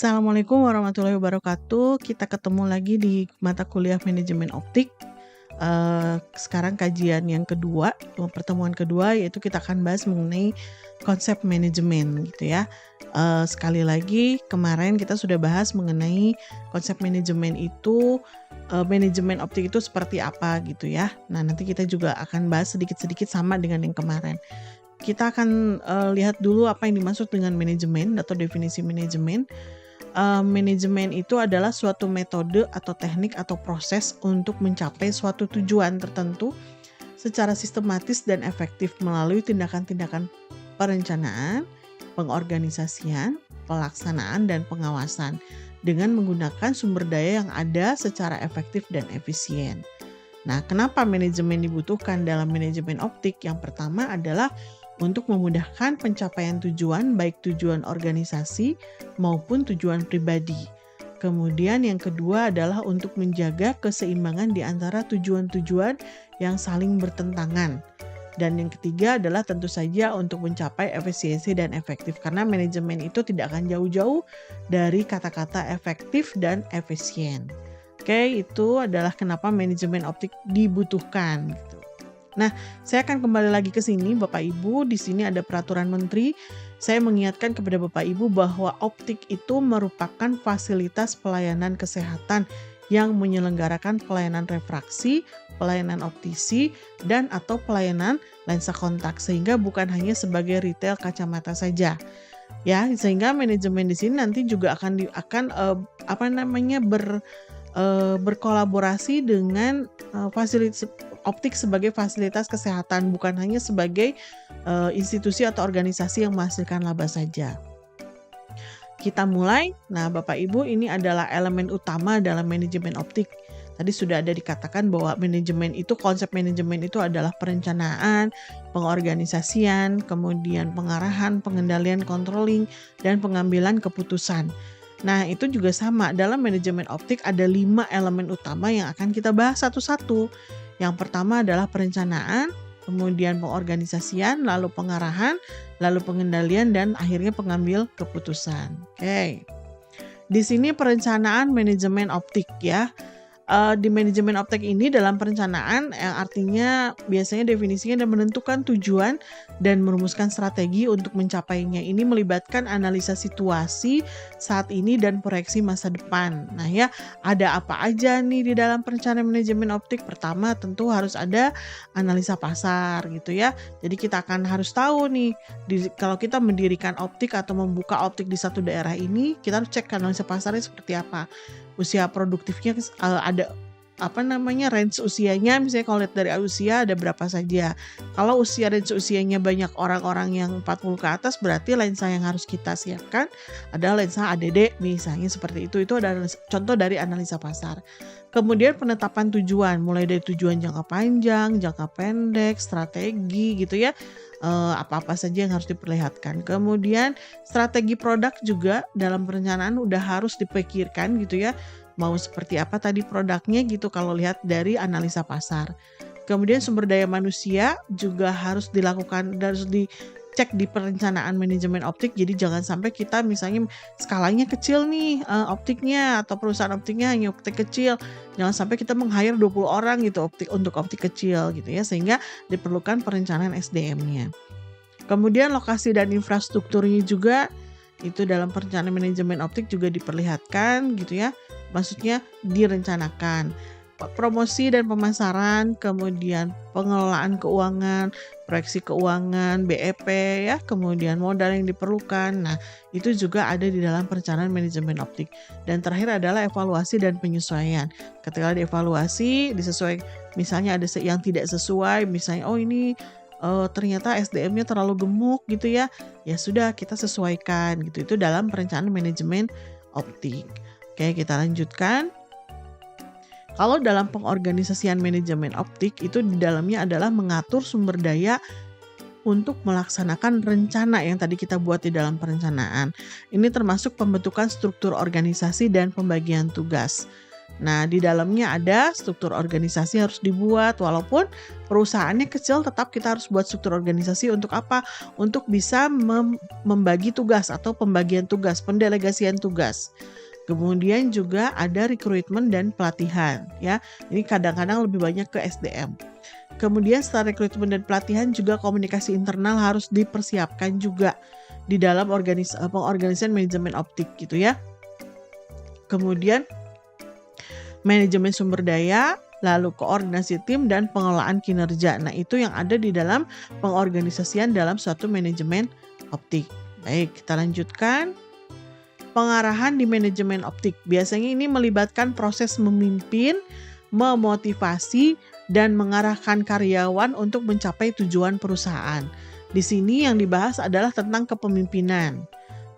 Assalamualaikum warahmatullahi wabarakatuh. Kita ketemu lagi di mata kuliah manajemen optik. Sekarang kajian yang kedua, pertemuan kedua, yaitu kita akan bahas mengenai konsep manajemen gitu ya. Sekali lagi kemarin kita sudah bahas mengenai konsep manajemen itu, manajemen optik itu seperti apa gitu ya. Nah, nanti kita juga akan bahas sedikit-sedikit sama dengan yang kemarin. Kita akan lihat dulu apa yang dimaksud dengan manajemen atau definisi manajemen. Manajemen itu adalah suatu metode atau teknik atau proses untuk mencapai suatu tujuan tertentu secara sistematis dan efektif melalui tindakan-tindakan perencanaan, pengorganisasian, pelaksanaan, dan pengawasan dengan menggunakan sumber daya yang ada secara efektif dan efisien. Nah, kenapa manajemen dibutuhkan dalam manajemen optik? Yang pertama adalah untuk memudahkan pencapaian tujuan, baik tujuan organisasi maupun tujuan pribadi. Kemudian yang kedua adalah untuk menjaga keseimbangan di antara tujuan-tujuan yang saling bertentangan. Dan yang ketiga adalah tentu saja untuk mencapai efisiensi dan efektif, karena manajemen itu tidak akan jauh-jauh dari kata-kata efektif dan efisien. Oke, itu adalah kenapa manajemen optik dibutuhkan gitu. Nah, saya akan kembali lagi ke sini Bapak Ibu. Di sini ada peraturan menteri. Saya mengingatkan kepada Bapak Ibu bahwa optik itu merupakan fasilitas pelayanan kesehatan yang menyelenggarakan pelayanan refraksi, pelayanan optisi, dan atau pelayanan lensa kontak, sehingga bukan hanya sebagai retail kacamata saja. Ya, sehingga manajemen di sini nanti juga akan berkolaborasi dengan fasilitas optik sebagai fasilitas kesehatan, bukan hanya sebagai institusi atau organisasi yang menghasilkan laba saja. Kita mulai. Nah, Bapak Ibu, ini adalah elemen utama dalam manajemen optik. Tadi sudah ada dikatakan bahwa manajemen itu, konsep manajemen itu adalah perencanaan, pengorganisasian, kemudian pengarahan, pengendalian, controlling, dan pengambilan keputusan. Nah, itu juga sama. Dalam manajemen optik ada 5 elemen utama yang akan kita bahas satu-satu. Yang pertama adalah perencanaan, kemudian pengorganisasian, lalu pengarahan, lalu pengendalian, dan akhirnya pengambil keputusan. Oke. Di sini perencanaan manajemen optik ya. Di manajemen optik ini dalam perencanaan yang artinya biasanya definisinya dan menentukan tujuan dan merumuskan strategi untuk mencapainya. Ini melibatkan analisa situasi saat ini dan proyeksi masa depan. Nah ya, ada apa aja nih di dalam perencanaan manajemen optik? Pertama tentu harus ada analisa pasar gitu ya. Jadi kita akan harus tahu nih, kalau kita mendirikan optik atau membuka optik di satu daerah ini, kita harus cek analisa pasarnya seperti apa. Usia produktifnya ada range usianya, misalnya kalau lihat dari usia ada berapa saja. Kalau range usianya banyak orang-orang yang 40 ke atas, berarti lensa yang harus kita siapkan adalah lensa ADD misalnya seperti itu. Itu adalah contoh dari analisa pasar. Kemudian penetapan tujuan, mulai dari tujuan jangka panjang, jangka pendek, strategi gitu ya. Apa-apa saja yang harus diperlihatkan. Kemudian strategi produk juga dalam perencanaan udah harus dipikirkan gitu ya. Mau seperti apa tadi produknya gitu kalau lihat dari analisa pasar. Kemudian sumber daya manusia juga harus dilakukan, harus dicek di perencanaan manajemen optik. Jadi jangan sampai kita misalnya skalanya kecil nih optiknya, atau perusahaan optiknya hanya optik kecil. Jangan sampai kita meng-hire 20 orang gitu untuk optik kecil gitu ya, sehingga diperlukan perencanaan SDM-nya. Kemudian lokasi dan infrastrukturnya juga itu dalam perencanaan manajemen optik juga diperlihatkan gitu ya. Maksudnya direncanakan. Promosi dan pemasaran, kemudian pengelolaan keuangan, proyeksi keuangan, BEP ya, kemudian modal yang diperlukan. Nah, itu juga ada di dalam perencanaan manajemen optik. Dan terakhir adalah evaluasi dan penyesuaian. Ketika dievaluasi, disesuaikan, misalnya ada yang tidak sesuai, misalnya ini ternyata SDM-nya terlalu gemuk gitu ya. Ya sudah, kita sesuaikan gitu. Itu dalam perencanaan manajemen optik. Oke, kita lanjutkan. Kalau dalam pengorganisasian manajemen optik itu di dalamnya adalah mengatur sumber daya untuk melaksanakan rencana yang tadi kita buat di dalam perencanaan. Ini termasuk pembentukan struktur organisasi dan pembagian tugas. Nah, di dalamnya ada struktur organisasi harus dibuat, walaupun perusahaannya kecil tetap kita harus buat struktur organisasi untuk apa? Untuk bisa membagi tugas atau pembagian tugas, pendelegasian tugas. Kemudian juga ada rekrutmen dan pelatihan ya. Ini kadang-kadang lebih banyak ke SDM. Kemudian setelah rekrutmen dan pelatihan juga komunikasi internal harus dipersiapkan juga di dalam pengorganisasian manajemen optik gitu ya. Kemudian manajemen sumber daya, lalu koordinasi tim dan pengelolaan kinerja. Nah, itu yang ada di dalam pengorganisasian dalam suatu manajemen optik. Baik, kita lanjutkan. Pengarahan di manajemen optik. Biasanya ini melibatkan proses memimpin, memotivasi, dan mengarahkan karyawan untuk mencapai tujuan perusahaan. Di sini yang dibahas adalah tentang kepemimpinan.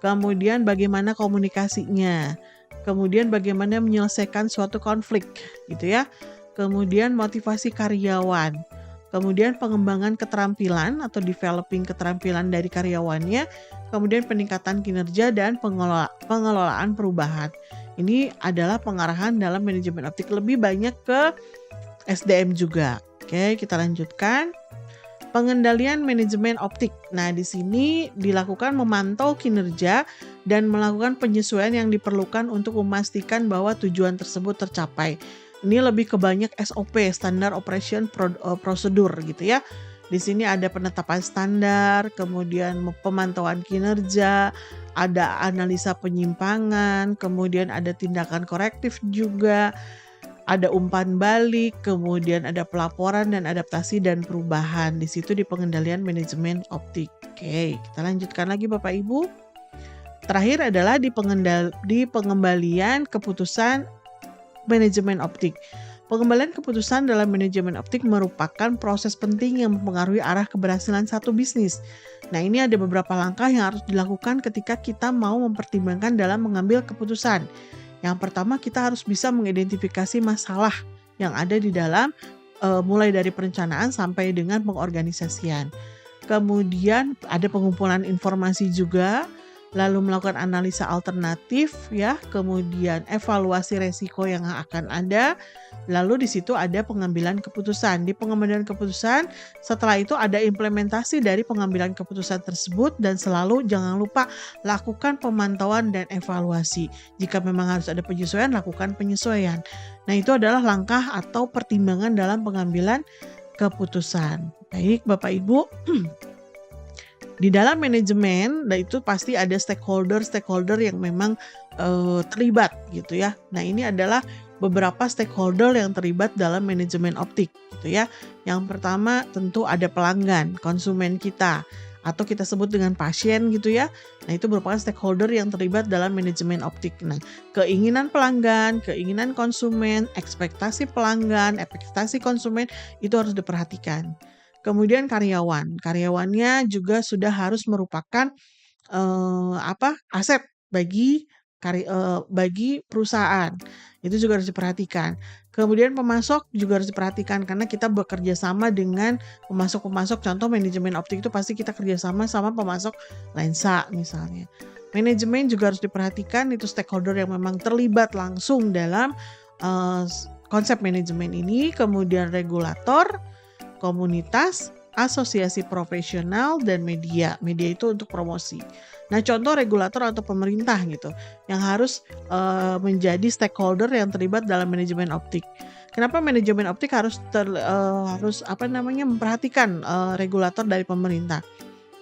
Kemudian bagaimana komunikasinya. Kemudian bagaimana menyelesaikan suatu konflik gitu ya. Kemudian motivasi karyawan. Kemudian pengembangan keterampilan atau developing keterampilan dari karyawannya. Kemudian peningkatan kinerja dan pengelolaan perubahan. Ini adalah pengarahan dalam manajemen optik, lebih banyak ke SDM juga. Oke, kita lanjutkan. Pengendalian manajemen optik. Nah, di sini dilakukan memantau kinerja dan melakukan penyesuaian yang diperlukan untuk memastikan bahwa tujuan tersebut tercapai. Ini lebih ke banyak SOP, Standard Operation Procedure gitu ya. Di sini ada penetapan standar, kemudian pemantauan kinerja, ada analisa penyimpangan, kemudian ada tindakan korektif juga. Ada umpan balik, kemudian ada pelaporan dan adaptasi dan perubahan. Di situ di pengendalian manajemen optik. Oke, kita lanjutkan lagi Bapak Ibu. Terakhir adalah di pengembalian keputusan manajemen optik. Pengembalian keputusan dalam manajemen optik merupakan proses penting yang mempengaruhi arah keberhasilan satu bisnis. Nah, ini ada beberapa langkah yang harus dilakukan ketika kita mau mempertimbangkan dalam mengambil keputusan. Yang pertama, kita harus bisa mengidentifikasi masalah yang ada di dalam mulai dari perencanaan sampai dengan pengorganisasian. Kemudian ada pengumpulan informasi juga, lalu melakukan analisa alternatif ya, kemudian evaluasi resiko yang akan ada. Lalu di situ ada pengambilan keputusan. Di pengambilan keputusan, setelah itu ada implementasi dari pengambilan keputusan tersebut, dan selalu jangan lupa lakukan pemantauan dan evaluasi. Jika memang harus ada penyesuaian, lakukan penyesuaian. Nah, itu adalah langkah atau pertimbangan dalam pengambilan keputusan. Baik, Bapak Ibu. Di dalam manajemen, nah itu pasti ada stakeholder yang memang terlibat gitu ya. Nah, ini adalah beberapa stakeholder yang terlibat dalam manajemen optik gitu ya. Yang pertama tentu ada pelanggan, konsumen kita, atau kita sebut dengan pasien gitu ya. Nah, itu merupakan stakeholder yang terlibat dalam manajemen optik. Nah, keinginan pelanggan, keinginan konsumen, ekspektasi pelanggan, ekspektasi konsumen itu harus diperhatikan. Kemudian karyawannya juga sudah harus merupakan aset bagi perusahaan. Itu juga harus diperhatikan. Kemudian pemasok juga harus diperhatikan, karena kita bekerja sama dengan pemasok-pemasok. Contoh manajemen optik itu pasti kita kerjasama sama pemasok lensa misalnya. Manajemen juga harus diperhatikan, itu stakeholder yang memang terlibat langsung dalam konsep manajemen ini. Kemudian regulator, komunitas, asosiasi profesional, dan media. Media itu untuk promosi. Nah, contoh regulator atau pemerintah gitu yang harus menjadi stakeholder yang terlibat dalam manajemen optik. Kenapa manajemen optik harus memperhatikan regulator dari pemerintah?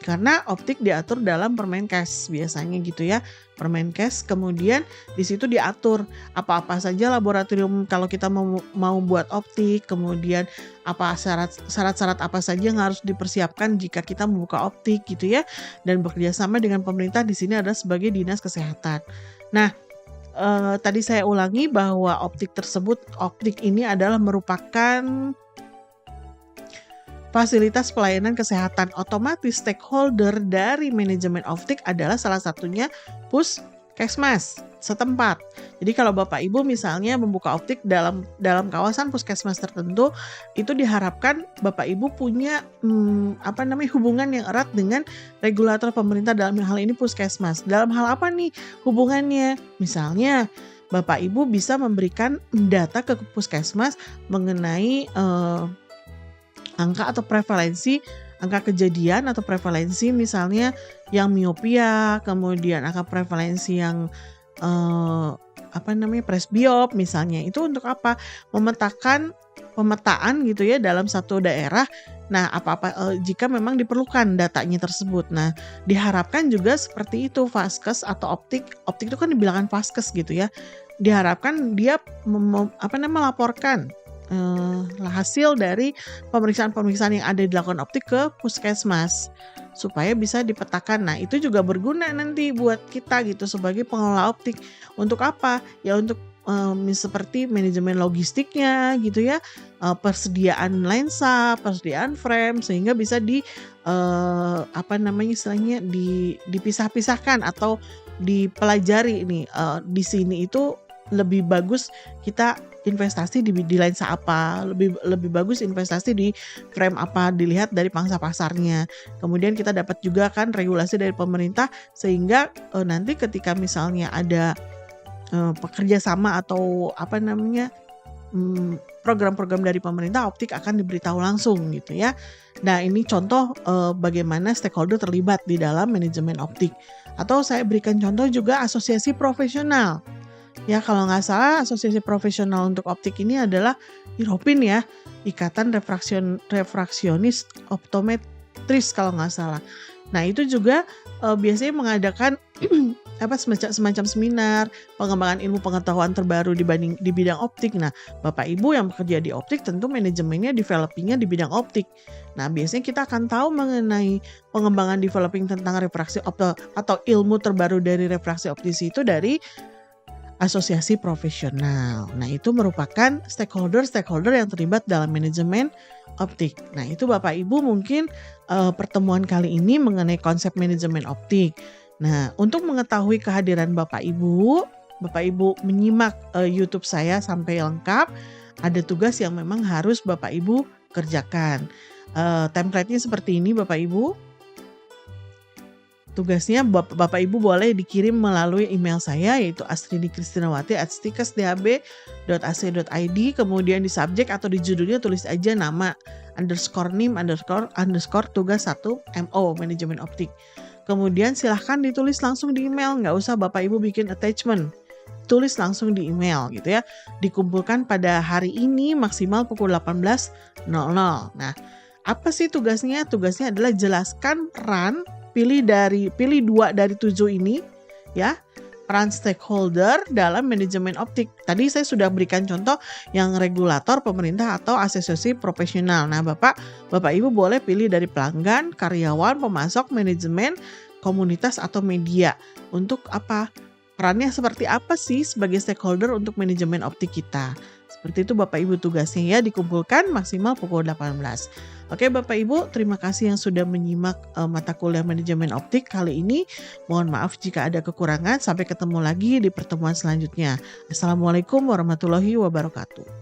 Karena optik diatur dalam Permenkes biasanya gitu ya. Permenkes, kemudian di situ diatur apa-apa saja laboratorium kalau kita mau buat optik, kemudian apa syarat-syarat apa saja yang harus dipersiapkan jika kita membuka optik gitu ya. Dan bekerja sama dengan pemerintah di sini adalah sebagai dinas kesehatan. Nah, tadi saya ulangi bahwa optik ini adalah merupakan fasilitas pelayanan kesehatan. Otomatis stakeholder dari manajemen optik adalah salah satunya puskesmas setempat. Jadi kalau Bapak Ibu misalnya membuka optik dalam kawasan puskesmas tertentu, itu diharapkan Bapak Ibu punya hubungan yang erat dengan regulator pemerintah, dalam hal ini puskesmas. Dalam hal apa nih hubungannya? Misalnya Bapak Ibu bisa memberikan data ke puskesmas mengenai angka atau prevalensi, angka kejadian atau prevalensi misalnya yang miopia, kemudian angka prevalensi yang presbiop misalnya. Itu untuk apa? Pemetaan gitu ya dalam satu daerah. Nah, jika memang diperlukan datanya tersebut. Nah, diharapkan juga seperti itu Vaskes atau Optik itu kan dibilangkan Vaskes gitu ya. Diharapkan dia melaporkan hasil dari pemeriksaan-pemeriksaan yang ada dilakukan Optik ke puskesmas supaya bisa dipetakan. Nah, itu juga berguna nanti buat kita gitu sebagai pengelola Optik. Untuk apa? Ya untuk seperti manajemen logistiknya gitu ya, persediaan lensa, persediaan frame sehingga bisa dipisah-pisahkan atau dipelajari ini di sini itu lebih bagus kita investasi di lensa apa, lebih bagus investasi di frame apa, dilihat dari pangsa pasarnya. Kemudian kita dapat juga kan regulasi dari pemerintah sehingga nanti ketika misalnya ada pekerja sama atau program-program dari pemerintah, Optik akan diberitahu langsung gitu ya. Nah, ini contoh bagaimana stakeholder terlibat di dalam manajemen Optik. Atau saya berikan contoh juga asosiasi profesional. Ya, kalau nggak salah asosiasi profesional untuk Optik ini adalah IROPIN ya, Ikatan Refraksionis Optometris kalau nggak salah. Nah, itu juga biasanya mengadakan semacam seminar pengembangan ilmu pengetahuan terbaru di bidang optik. Nah, Bapak Ibu yang bekerja di optik tentu manajemennya developingnya di bidang optik. Nah, biasanya kita akan tahu mengenai pengembangan developing tentang refraksi atau ilmu terbaru dari refraksi optis itu dari asosiasi profesional. Nah, itu merupakan stakeholder yang terlibat dalam manajemen optik. Nah, itu Bapak Ibu mungkin pertemuan kali ini mengenai konsep manajemen optik. Nah, untuk mengetahui kehadiran Bapak Ibu menyimak YouTube saya sampai lengkap, ada tugas yang memang harus Bapak Ibu kerjakan. Template-nya seperti ini Bapak Ibu. Tugasnya Bapak Ibu boleh dikirim melalui email saya yaitu astridikristinawati@stikesdhb.ac.id, kemudian di subjek atau di judulnya tulis aja nama _NIM _ tugas 1 MO manajemen optik. Kemudian silahkan ditulis langsung di email, nggak usah Bapak Ibu bikin attachment. Tulis langsung di email gitu ya. Dikumpulkan pada hari ini maksimal pukul 18.00. Nah, apa sih tugasnya? Tugasnya adalah jelaskan peran pilih 2 dari 7 ini ya, peran stakeholder dalam manajemen optik. Tadi saya sudah berikan contoh yang regulator, pemerintah atau asosiasi profesional. Nah, Bapak Ibu boleh pilih dari pelanggan, karyawan, pemasok, manajemen, komunitas atau media. Untuk apa? Perannya seperti apa sih sebagai stakeholder untuk manajemen optik kita? Seperti itu Bapak Ibu tugasnya ya, dikumpulkan maksimal pukul 18. Oke Bapak Ibu, terima kasih yang sudah menyimak mata kuliah manajemen optik kali ini. Mohon maaf jika ada kekurangan. Sampai ketemu lagi di pertemuan selanjutnya. Assalamualaikum warahmatullahi wabarakatuh.